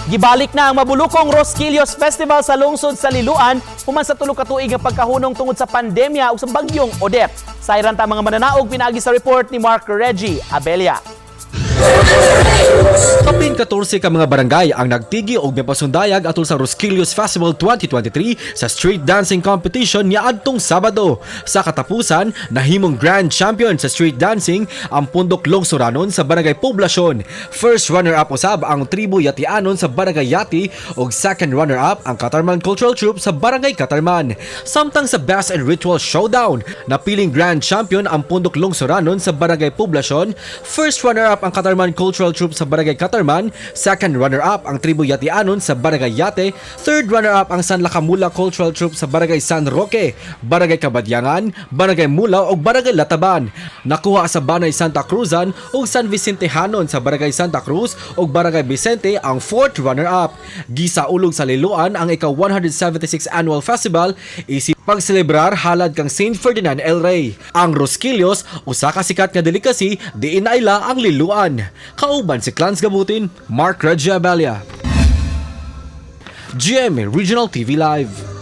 Gibalik na ang mabulukong Rosquillos Festival sa lungsod sa Liloan human sa tulo ka tuig nga pagkahunong tungod sa pandemya ug sa bagyong Odette. Sa iranta mga mananaog pinaagi sa report ni Mark Reggie Abelia. Kapin 14 ka mga barangay ang nagtigi og mipasundayag atol sa Rosquillos Festival 2023 sa street dancing competition niadtong Sabado. Sa katapusan, nahimong grand champion sa street dancing ang Pundok Longsoranon sa Barangay Poblasyon. First runner-up usab ang Tribu Yatianon sa Barangay Yati ug second runner-up ang Catarman Cultural Troupe sa Barangay Catarman. Samtang sa Best and Ritual Showdown, napiling grand champion ang Pundok Longsoranon sa Barangay Poblasyon. First runner-up ang Catarman Cultural Troupe sa Barangay Catarman, second runner-up ang Tribu Yatianon sa Barangay Yate, third runner-up ang San Lacamula Cultural Troupe sa Barangay San Roque, Barangay Kabadyangan, Barangay Mulaw ug Barangay Lataban. Nakuha sa Banay Santa Cruzan ug San Vicentehanon sa Barangay Santa Cruz ug Barangay Vicente ang fourth runner-up. Gisaulog sa Liloan ang ika-176 Annual Festival isip pagselebrar halad kang Saint Ferdinand El Rey. Ang Rosquillos usa ka sikat nga delicacy diin naila ang Liloan. Kauban si Clans Gabutin, Mark Reggie Abelia. GMA Regional TV Live.